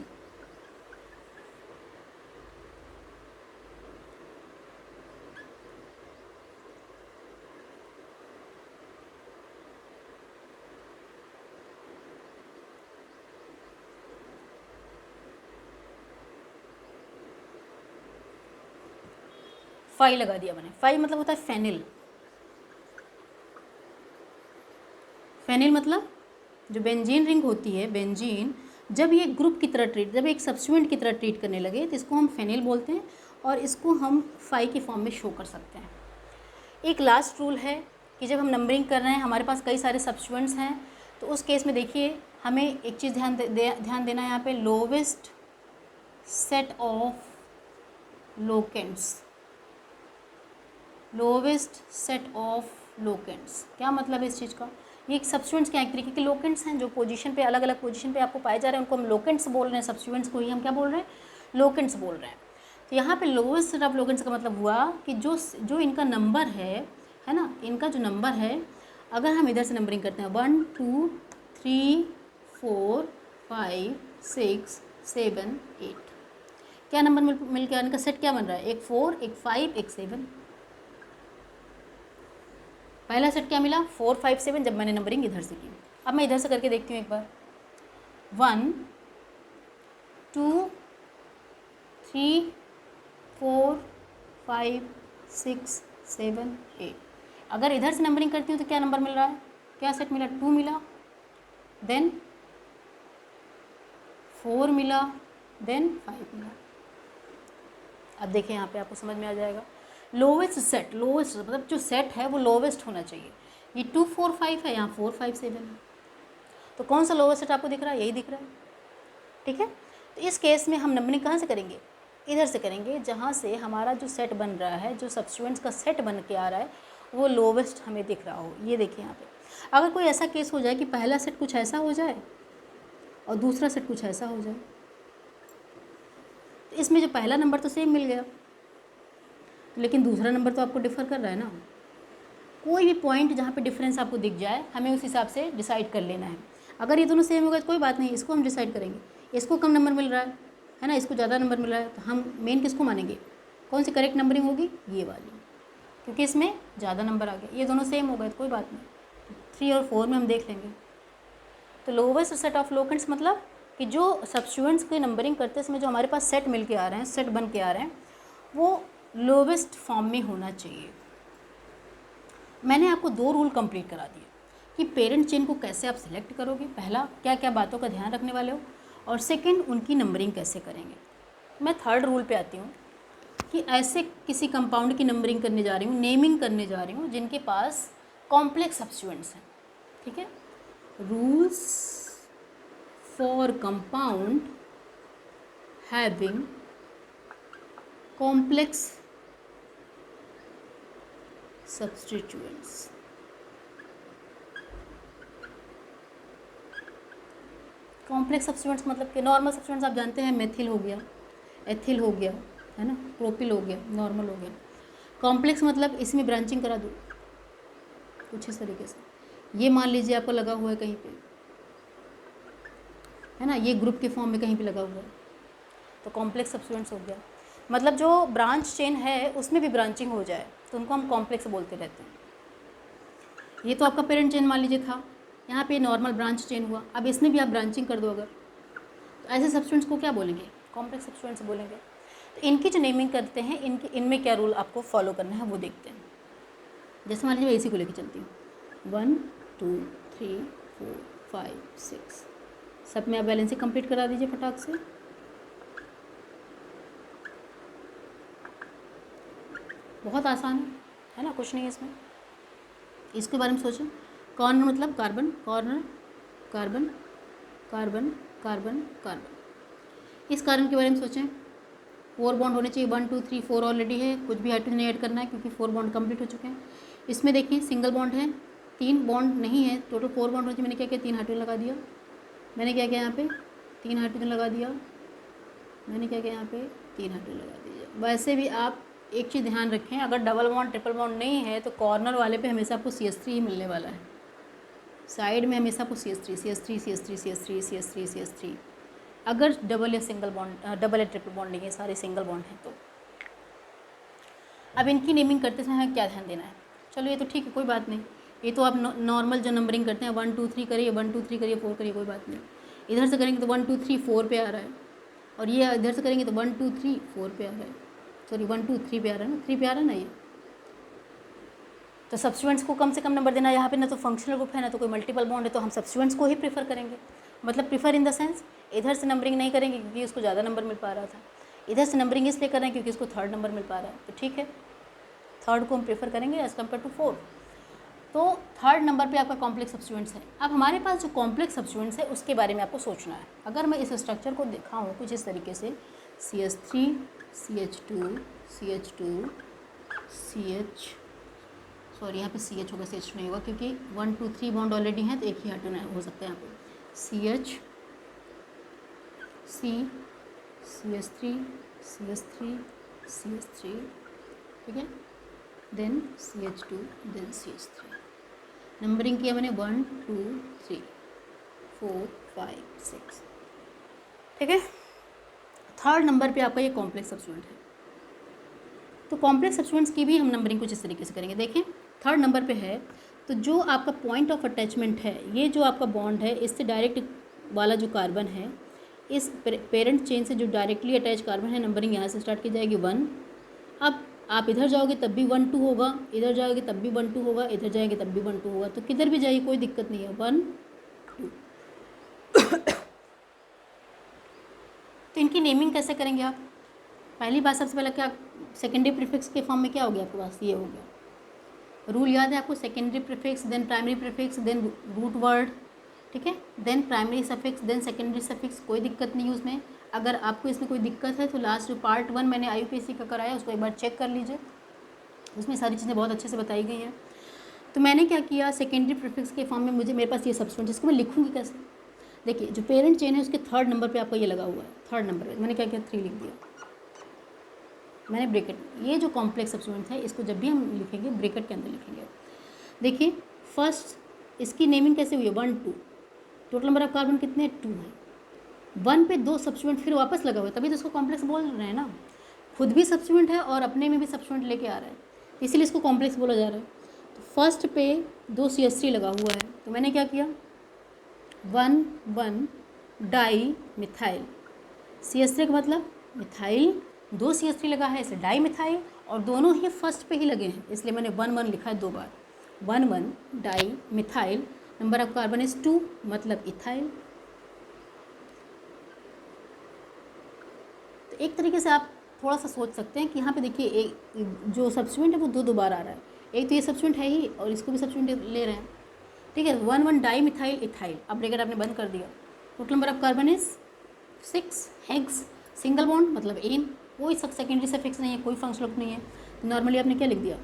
फाई लगा दिया मैंने। फाई मतलब होता है फेनिल। फेनिल मतलब जो बेंजीन रिंग होती है, बेंजीन जब ये ग्रुप की तरह ट्रीट, जब एक सब्स्टिट्यूएंट की तरह ट्रीट करने लगे तो इसको हम फेनिल बोलते हैं और इसको हम फाई के फॉर्म में शो कर सकते हैं। एक लास्ट रूल है कि जब हम नंबरिंग कर रहे हैं, हमारे पास कई सारे सब्स्टिट्यूएंट्स हैं, तो उस केस में देखिए हमें एक चीज़ ध्यान देना है यहाँ पे, lowest set of locants. Lowest set of locants क्या मतलब है इस चीज़ का? ये एक सब्स्टिट्यूएंट्स क्या एक तरीके के लोकेंट्स हैं जो पोजीशन पे, अलग अलग पोजीशन पे आपको पाए जा रहे हैं, उनको हम लोकेंट्स बोल रहे हैं। सब्स्टिट्यूएंट्स को ही हम क्या बोल रहे हैं? लोकेंट्स बोल रहे हैं। तो यहाँ पे लोवेस्ट सेट ऑफ लोकेंट्स का मतलब हुआ कि जो इनका नंबर है ना, इनका जो नंबर है, अगर हम इधर से नंबरिंग करते हैं 1 2 3 4 5 6 7 8, क्या नंबर मिल गया? इनका सेट क्या बन रहा है? एक 4 एक 5 एक 7। पहला सेट क्या मिला? 4 5 7 जब मैंने नंबरिंग इधर से की। अब मैं इधर से करके देखती हूँ एक बार, 1 2 3 4 5 6 7 8। अगर इधर से नंबरिंग करती हूँ तो क्या नंबर मिल रहा है? क्या सेट मिला? 2 मिला, देन 4 मिला, देन 5 मिला। अब देखिए यहाँ पे आपको समझ में आ जाएगा। लोवेस्ट सेट, लोवेस्ट मतलब जो सेट है वो लोवेस्ट होना चाहिए। ये 2 4 5 है, यहाँ 4 5 7 है, तो कौन सा लोवेस्ट सेट आपको दिख रहा है? यही दिख रहा है, ठीक है। तो इस केस में हम नंबरिंग कहाँ से करेंगे, इधर से करेंगे, जहाँ से हमारा जो सेट बन रहा है, जो सब्स्टिट्यूएंट्स का सेट बन के आ रहा है वो लोवेस्ट हमें दिख रहा हो। ये देखिए यहाँ पे अगर कोई ऐसा केस हो जाए कि पहला सेट कुछ ऐसा हो जाए और दूसरा सेट कुछ ऐसा हो जाए, तो इसमें जो पहला नंबर तो सेम मिल गया, लेकिन दूसरा नंबर तो आपको डिफ़र कर रहा है ना। कोई भी पॉइंट जहाँ पे डिफरेंस आपको दिख जाए हमें उस हिसाब से डिसाइड कर लेना है। अगर ये दोनों सेम हो गए तो कोई बात नहीं, इसको हम डिसाइड करेंगे, इसको कम नंबर मिल रहा है ना, इसको ज़्यादा नंबर मिल रहा है, तो हम मेन किसको मानेंगे, कौन सी करेक्ट नंबरिंग होगी, ये वाली, क्योंकि इसमें ज़्यादा नंबर आ गया। ये दोनों सेम हो गए तो कोई बात नहीं, 3 और 4 में हम देख लेंगे। तो लोवेस्ट सेट ऑफ लोकेंट्स मतलब कि जो सब्स्टिट्यूएंट्स की नंबरिंग करते समय जो हमारे पास सेट मिल के आ रहे हैं, सेट बन के आ रहे हैं, वो लोवेस्ट फॉर्म में होना चाहिए। मैंने आपको 2 रूल कंप्लीट करा दिए कि पेरेंट चेन को कैसे आप सिलेक्ट करोगे, पहला क्या क्या बातों का ध्यान रखने वाले हो, और सेकंड उनकी नंबरिंग कैसे करेंगे। मैं थर्ड रूल पे आती हूँ कि ऐसे किसी कंपाउंड की नंबरिंग करने जा रही हूँ, नेमिंग करने जा रही हूँ जिनके पास कॉम्प्लेक्स सब्स्टिट्यूएंट्स हैं। ठीक है, rules for compound having complex substituents. Complex substituents मतलब कि नॉर्मल सब्स्टिट्यूएंट्स आप जानते हैं, मेथिल हो गया, एथिल हो गया, है ना, प्रोपिल हो गया, नॉर्मल हो गया। कॉम्प्लेक्स मतलब इसमें ब्रांचिंग करा दो कुछ इस तरीके से, ये मान लीजिए आपको लगा हुआ है कहीं पे, है ना, ये ग्रुप के फॉर्म में कहीं पे लगा हुआ है, तो कॉम्प्लेक्स सब्स्टिट्यूएंट्स हो गया। मतलब जो ब्रांच चेन है उसमें भी ब्रांचिंग हो जाए तो उनको हम कॉम्प्लेक्स बोलते रहते हैं। ये तो आपका पेरेंट चेन मान लीजिए था, यहाँ पे नॉर्मल ब्रांच चेन हुआ, अब इसमें भी आप ब्रांचिंग कर दो अगर, तो ऐसे सब्स्टिट्यूएंट्स को क्या बोलेंगे, कॉम्प्लेक्स सब्स्टिट्यूएंट्स बोलेंगे। तो इनकी जो नेमिंग करते हैं, इनमें क्या रूल आपको फॉलो करना है वो देखते हैं। जैसे मान लीजिए इसी को लेकर चलती हूँ, 1 2 3 4 5 6, सब में आप बैलेंसिंग कंप्लीट करा दीजिए फटाक से। बहुत आसान है ना, कुछ नहीं है इसमें, इसके बारे में सोचें। कॉर्नर मतलब carbon, corner carbon carbon carbon carbon, इस कार्बन के बारे में सोचें। 4 बॉन्ड होने चाहिए, 1 2 3 4 ऑलरेडी है, कुछ भी हाइड्रोजन ऐड करना है क्योंकि 4 बॉन्ड कंप्लीट हो चुके हैं। इसमें देखिए सिंगल बॉन्ड है, 3 बॉन्ड नहीं है, टोटल 4 बॉन्ड होने चाहिए। मैंने क्या किया, 3 हाइड्रोजन लगा दिया, मैंने क्या किया यहाँ पे 3 हाइड्रोजन लगा दिया, मैंने क्या किया यहाँ पे 3 हाइड्रोजन लगा दीजिए। वैसे भी आप एक चीज़ ध्यान रखें, अगर डबल बॉन्ड ट्रिपल बॉन्ड नहीं है तो कॉर्नर वाले पे हमेशा आपको CH3 ही मिलने वाला है, साइड में हमेशा आपको CH3 CH3 CH3 CH3 CH3 CH3, अगर डबल या सिंगल बॉन्ड, डबल या ट्रिपल बॉन्ड नहीं है, सारे सिंगल बॉन्ड हैं। तो अब इनकी नेमिंग करते समय हमें क्या ध्यान देना है, चलो ये तो ठीक है, कोई बात नहीं, ये तो आप नॉर्मल जो नंबरिंग करते हैं 1 2 3 करिए, 1 2 3 करिए, 4 करिए, कोई बात नहीं। इधर से करेंगे तो 1 2 3 4 पे आ रहा है, और ये इधर से करेंगे तो 1 2 3 4 पे आ रहा है, सॉरी 1 2 3 पे आ रहा है ना, 3 पे आ रहा है ना ये। तो सब्स्टिट्यूएंट्स को कम से कम नंबर देना, यहाँ पे ना तो फंक्शनल ग्रुप है ना तो कोई मल्टीपल बॉन्ड है, तो हम सब्स्टिट्यूएंट्स को ही प्रेफर करेंगे। मतलब प्रेफर इन द सेंस इधर से नंबरिंग नहीं करेंगे क्योंकि उसको ज़्यादा नंबर मिल पा रहा था, इधर से नंबरिंग इसलिए कर रहे हैं क्योंकि इसको 3rd नंबर मिल पा रहा है, तो ठीक है, 3rd को हम प्रेफर करेंगे एज़ कम्पेयर टू 4। तो 3rd नंबर पे आपका कॉम्प्लेक्स सब्स्टिट्यूएंट्स है। अब हमारे पास जो कॉम्प्लेक्स सब्स्टिट्यूएंट्स है उसके बारे में आपको सोचना है। अगर मैं इस स्ट्रक्चर को दिखाऊँ कुछ इस तरीके से, CH3 CH2 CH2 CH, sorry यहाँ पे CH होगा, CH नहीं होगा क्योंकि 1 2 3 बॉन्ड ऑलरेडी हैं तो एक ही हाइड्रोजन हो सकता है यहाँ पे, CH C CH3 CH3 CH3, ठीक है, then CH2 then CH3। Numbering किया मैंने 1 2 3 4 5 6, ठीक है। 3rd नंबर पे आपका ये कॉम्प्लेक्स सब्स्टिट्यूएंट है। तो कॉम्प्लेक्स सब्स्टिट्यूएंट्स की भी हम नंबरिंग कुछ इस तरीके से करेंगे। देखें 3rd नंबर पे है तो जो आपका पॉइंट ऑफ अटैचमेंट है, ये जो आपका बॉन्ड है इससे डायरेक्ट वाला जो कार्बन है, इस पेरेंट चेन से जो डायरेक्टली अटैच कार्बन है, नंबरिंग यहाँ से स्टार्ट की जाएगी 1। अब आप इधर जाओगे तब भी 1 2 होगा, इधर जाओगे तब भी 1 2 होगा, इधर जाएंगे तब भी 1 2 होगा, तो किधर भी जाइए कोई दिक्कत नहीं है, 1 2। तो इनकी नेमिंग कैसे करेंगे आप, पहली बात सबसे पहले क्या, सेकेंडरी प्रीफिक्स के फॉर्म में क्या हो गया आपके पास, ये हो गया। रूल याद है आपको, secondary prefix then primary prefix then root word, ठीक है, then primary suffix then secondary suffix, कोई दिक्कत नहीं है उसमें। अगर आपको इसमें कोई दिक्कत है तो लास्ट जो पार्ट 1 मैंने IUPAC का कराया उसको एक बार चेक कर लीजिए, उसमें सारी चीज़ें बहुत अच्छे से बताई गई हैं। तो मैंने क्या किया, सेकेंडरी प्रीफिक्स के फॉर्म में मेरे पास ये सब्स्टिट्यूएंट, जिसको मैं लिखूँगी कैसे, देखिए जो पेरेंट चेन है उसके 3rd नंबर पे आपका ये लगा हुआ है, 3rd नंबर पे मैंने क्या किया 3 लिख दिया मैंने ब्रैकेट। ये जो कॉम्प्लेक्स सब्स्टिट्यूएंट है इसको जब भी हम लिखेंगे ब्रैकेट के अंदर लिखेंगे। देखिए फर्स्ट इसकी नेमिंग कैसे हुई है 1 2, टोटल नंबर ऑफ कार्बन कितने 2 हैं, 1 पे 2 सब्स्टिट्यूएंट फिर वापस लगा हुआ है, तभी तो इसको कॉम्प्लेक्स बोल रहे हैं ना, खुद भी सब्स्टिट्यूएंट है और अपने में भी सब्स्टिट्यूएंट लेके आ रहा है, इसीलिए इसको कॉम्प्लेक्स बोला जा रहा है। तो फर्स्ट पे 2 CH3 लगा हुआ है, तो मैंने क्या किया 1 1 डाई मिथाइल, CH3 का मतलब मिथाइल, 2 CH3 लगा है इसे डाई मिथाइल, और दोनों ही फर्स्ट पे ही लगे हैं इसलिए मैंने 1 1 लिखा है 2 बार, 1 1 di methyl, number of carbon is 2 मतलब इथाइल। तो एक तरीके से आप थोड़ा सा सोच सकते हैं कि यहाँ पे देखिए एक जो सब्स्टिट्यूएंट है वो 2 बार आ रहा है, एक तो ये सब्स्टिट्यूएंट है ही और इसको भी सब्स्टिट्यूएंट ले रहे हैं, ठीक है। 1 1 डाई मिथाइल इथाइल, अब ब्रैकेट आपने बंद कर दिया, total number of carbon is 6, hex, single bond मतलब एन, कोई सेकेंडरी सफिक्स नहीं है, कोई फंक्शनल नहीं है, तो नॉर्मली आपने क्या लिख दिया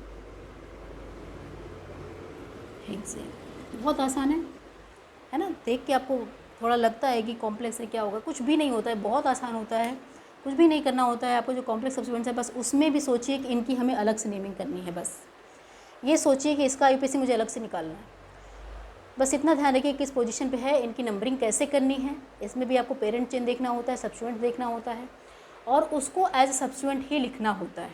हेक्सेन। बहुत आसान है ना, देख के आपको थोड़ा लगता है कि कॉम्प्लेक्स है क्या होगा, कुछ भी नहीं होता है, बहुत आसान होता है, कुछ भी नहीं करना होता है आपको। जो कॉम्प्लेक्स सब्स्टिट्यूएंट्स है बस उसमें भी सोचिए कि इनकी हमें अलग से नेमिंग करनी है, बस ये सोचिए कि इसका IUPAC मुझे अलग से निकालना है, बस इतना ध्यान रखिए किस पोजीशन पे है, इनकी नंबरिंग कैसे करनी है, इसमें भी आपको पेरेंट चेन देखना होता है, सब्स्टिट्यूएंट देखना होता है और उसको एज ए सब्स्टिट्यूएंट ही लिखना होता है।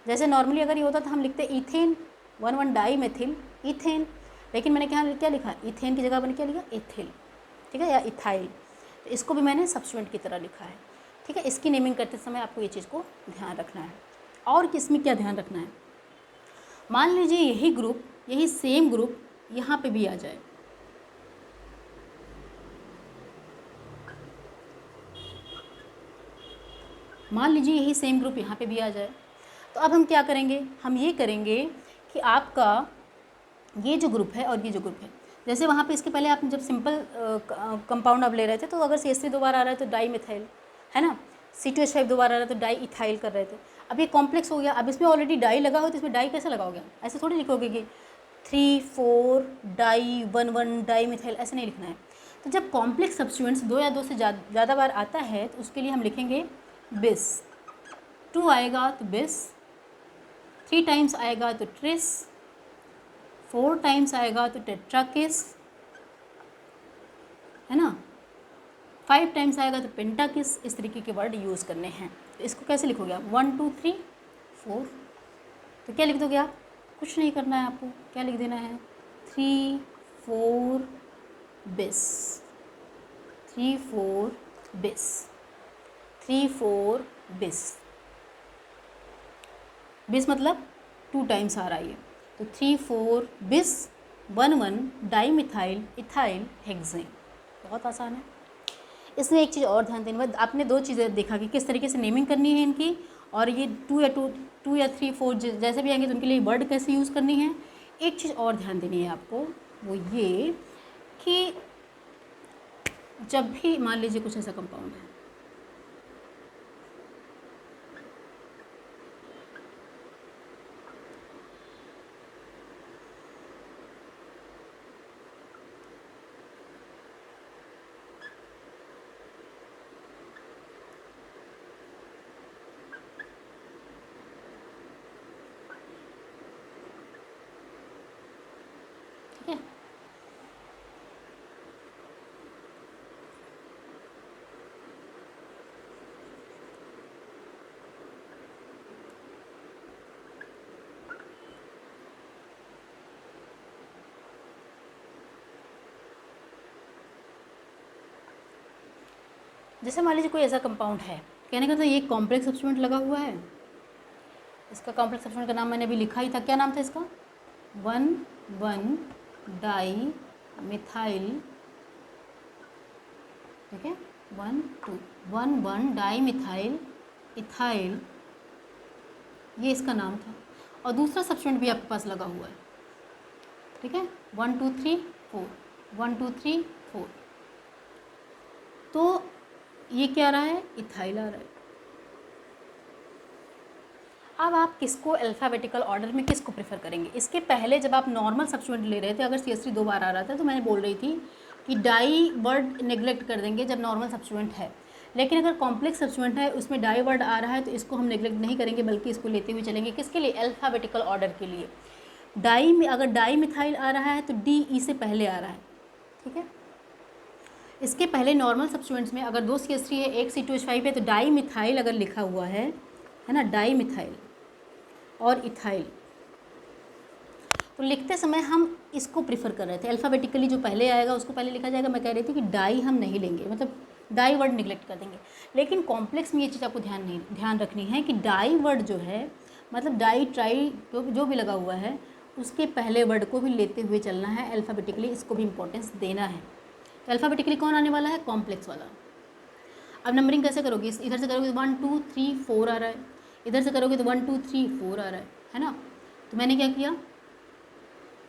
जैसे नॉर्मली अगर ये होता तो हम लिखते इथेन 1 1 डाई मेथिल इथेन, लेकिन मैंने क्या लिखा इथेन की जगह मैंने क्या लिखा इथिल, ठीक है, या इथाइल, तो इसको भी मैंने सब्स्टिट्यूएंट की तरह लिखा है, ठीक है। इसकी नेमिंग करते समय आपको ये चीज़ को ध्यान रखना है। और किसमें क्या ध्यान रखना है, मान लीजिए यही ग्रुप, यही सेम ग्रुप यहाँ पे भी आ जाए, मान लीजिए यही सेम ग्रुप यहाँ पे भी आ जाए, तो अब हम क्या करेंगे, हम ये करेंगे कि आपका ये जो ग्रुप है और ये जो ग्रुप है, जैसे वहाँ पे इसके पहले आप जब सिंपल कंपाउंड आप ले रहे थे तो अगर CH3 2 बार आ रहा है तो डाई मिथाइल है ना, C2H5 2 बार आ रहा है तो डाई इथाइल कर रहे थे। अब ये कॉम्प्लेक्स हो गया, अब इसमें ऑलरेडी डाई लगा हो तो इसमें डाई कैसे लगाओगे, ऐसे थोड़ी लिखोगे कि 3 4 डाई 1 1 डाई मिथाइल, ऐसे नहीं लिखना है। तो जब कॉम्प्लेक्स सब्स्टिट्यूएंट्स 2 या 2 से ज़्यादा बार आता है तो उसके लिए हम लिखेंगे बिस, 2 आएगा तो बिस, 3 टाइम्स आएगा तो ट्रिस, 4 टाइम्स आएगा तो टेट्राकिस, है ना, 5 टाइम्स आएगा तो पेंटाकिस, इस तरीके के वर्ड यूज़ करने हैं। तो इसको कैसे लिखोगे आप 1 2 3 4, तो क्या लिख दोगे आप, कुछ नहीं करना है आपको, क्या लिख देना है 3 4 बिस, 3 4 बिस, 3 4 बिस, बिस मतलब 2 टाइम्स आ रहा है ये, तो 3 4 बिस 1 1 डाई मिथाइल इथाइल हेक्सेन। बहुत आसान है। इसमें एक चीज़ और ध्यान देने बाद आपने 2 चीज़ें देखा कि किस तरीके से नेमिंग करनी है इनकी, और ये 2 या 3 4 जैसे भी आएंगे तो उनके लिए वर्ड कैसे यूज़ करनी है। एक चीज़ और ध्यान देनी है आपको, वो ये कि जब भी मान लीजिए कुछ ऐसा कंपाउंड है, ठीक है, जैसे मान लीजिए कोई ऐसा कंपाउंड है, कहने का तो ये कॉम्प्लेक्स सब्स्टिट्यूएंट लगा हुआ है, इसका कॉम्प्लेक्स सब्स्टिट्यूएंट का नाम मैंने अभी लिखा ही था, क्या नाम था इसका 1 1 डाई मिथाइल, ठीक है 1 2 1 1 डाई मिथाइल इथाइल, ये इसका नाम था, और दूसरा सब्स्टिट्यूएंट भी आपके पास लगा हुआ है, ठीक है 1 2 3 4 1 2 3 4। तो ये क्या आ रहा है, इथाइल आ रहा है। अब आप किसको अल्फ़ाबेटिकल ऑर्डर में किसको प्रेफर करेंगे? इसके पहले जब आप नॉर्मल सब्स्टिट्यूएंट ले रहे थे, अगर CH3 2 बार आ रहा था तो मैंने बोल रही थी कि डाई वर्ड नेग्लेक्ट कर देंगे जब नॉर्मल सब्स्टिट्यूएंट है। लेकिन अगर कॉम्प्लेक्स सब्स्टिट्यूएंट है, उसमें डाई वर्ड आ रहा है, तो इसको हम नेग्लेक्ट नहीं करेंगे, बल्कि इसको लेते हुए चलेंगे। किसके लिए? अल्फ़ाबेटिकल ऑर्डर के लिए। डाई में अगर डाई मिथाइल आ रहा है तो DE से पहले आ रहा है, ठीक है। इसके पहले नॉर्मल सब्स्टिट्यूएंट्स में अगर 2 CH3 है, 1 C2H5 है, तो डाई मिथाइल अगर लिखा हुआ है ना, डाई मिथाइल और इथाइल, तो लिखते समय हम इसको प्रिफर कर रहे थे। अल्फ़ाबेटिकली जो पहले आएगा उसको पहले लिखा जाएगा। मैं कह रही थी कि डाई हम नहीं लेंगे, मतलब डाई वर्ड निगलेक्ट कर देंगे। लेकिन कॉम्प्लेक्स में ये चीज़ आपको ध्यान रखनी है कि डाई वर्ड जो है, मतलब डाई ट्राई जो भी लगा हुआ है, उसके पहले वर्ड को भी लेते हुए चलना है अल्फ़ाबेटिकली, इसको भी इंपॉर्टेंस देना है। तो अल्फ़ाबेटिकली कौन आने वाला है? कॉम्प्लेक्स वाला। अब नंबरिंग कैसे करोगे? इधर से करोगे तो 1 2 3 4 आ रहा है, इधर से करोगे तो 1 2 3 4 आ रहा है ना। तो मैंने क्या किया,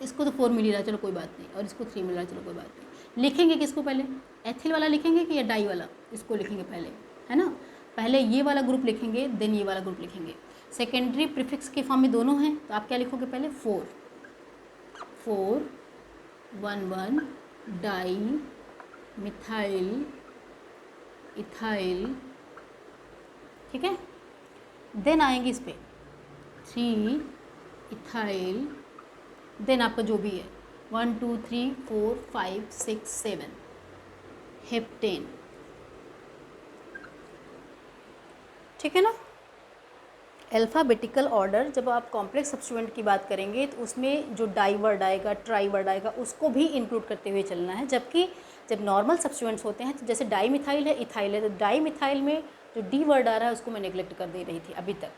इसको तो 4 मिल ही रहा है, चलो कोई बात नहीं, और इसको 3 मिल रहा है, चलो कोई बात नहीं। लिखेंगे किसको पहले? एथिल वाला लिखेंगे कि या डाई वाला? इसको लिखेंगे पहले, है ना। पहले ये वाला ग्रुप लिखेंगे, देन ये वाला ग्रुप लिखेंगे। सेकेंडरी प्रीफिक्स के फॉर्म में दोनों हैं, तो आप क्या लिखोगे पहले? 4 4 1 1 डाई मिथाइल इथाइल, ठीक है। देन आएंगे इस पे 3 इथाइल, देन आपका जो भी है 1 2 3 4 5 6 7 हेप्टेन, ठीक है ना। अल्फ़ाबेटिकल ऑर्डर जब आप कॉम्प्लेक्स सब्स्टिट्यूएंट की बात करेंगे तो उसमें जो डाई वर्ड आएगा, ट्राई वर्ड आएगा, उसको भी इंक्लूड करते हुए चलना है। जबकि जब नॉर्मल सब्स्टिट्यूएंट्स होते हैं, तो जैसे डाई मिथाइल है, इथाइल है, तो डाई मिथाइल में जो डी वर्ड आ रहा है उसको मैं नेग्लेक्ट कर दे रही थी अभी तक।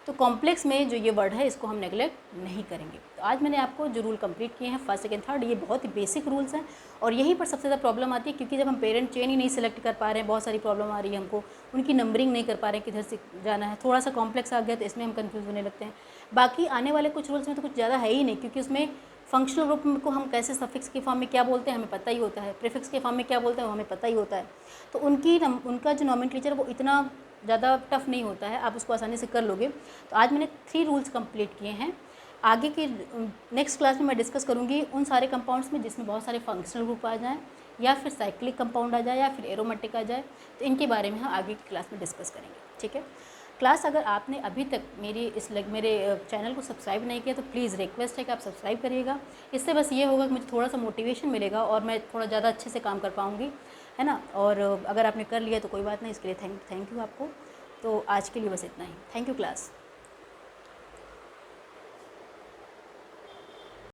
तो कॉम्प्लेक्स में जो ये वर्ड है इसको हम नेग्लेक्ट नहीं करेंगे। तो आज मैंने आपको जो रूल कंप्लीट किए हैं, फर्स्ट सेकंड थर्ड, ये बहुत ही बेसिक रूल्स हैं। और यहीं पर सबसे ज़्यादा प्रॉब्लम आती है, क्योंकि जब हम पेरेंट चेन ही नहीं सिलेक्ट कर पा रहे हैं, बहुत सारी प्रॉब्लम आ रही है हमको, उनकी नंबरिंग नहीं कर पा रहे हैं, किधर से जाना है, थोड़ा सा कॉम्प्लेक्स आ गया तो इसमें हम कन्फ्यूज़ होने लगते हैं। बाकी आने वाले कुछ रूल्स में तो कुछ ज़्यादा है ही नहीं, क्योंकि उसमें फंक्शनल ग्रुप को हम कैसे सफिक्स के फॉर्म में क्या बोलते हैं हमें पता ही होता है, प्रीफिक्स के फॉर्म में क्या बोलते हैं वो हमें पता ही होता है। तो उनका जो नॉमेनक्लेचर वो इतना ज़्यादा टफ नहीं होता है, आप उसको आसानी से कर लोगे। तो आज मैंने 3 रूल्स कंप्लीट किए हैं। आगे की नेक्स्ट क्लास में मैं डिस्कस करूँगी उन सारे कंपाउंड्स में जिसमें बहुत सारे फंक्शनल ग्रुप आ जाएँ, या फिर साइक्लिक कंपाउंड आ जाए, या फिर एरोमेटिक आ जाए। तो इनके बारे में हम आगे की क्लास में डिस्कस करेंगे, ठीक है। क्लास अगर आपने अभी तक मेरे चैनल को सब्सक्राइब नहीं किया तो प्लीज़ रिक्वेस्ट है कि आप सब्सक्राइब करिएगा। इससे बस ये होगा कि मुझे थोड़ा सा मोटिवेशन मिलेगा और मैं थोड़ा ज़्यादा अच्छे से काम कर पाऊँगी, है ना। और अगर आपने कर लिया तो कोई बात नहीं, इसके लिए थैंक यू आपको। तो आज के लिए बस इतना ही। Thank you class.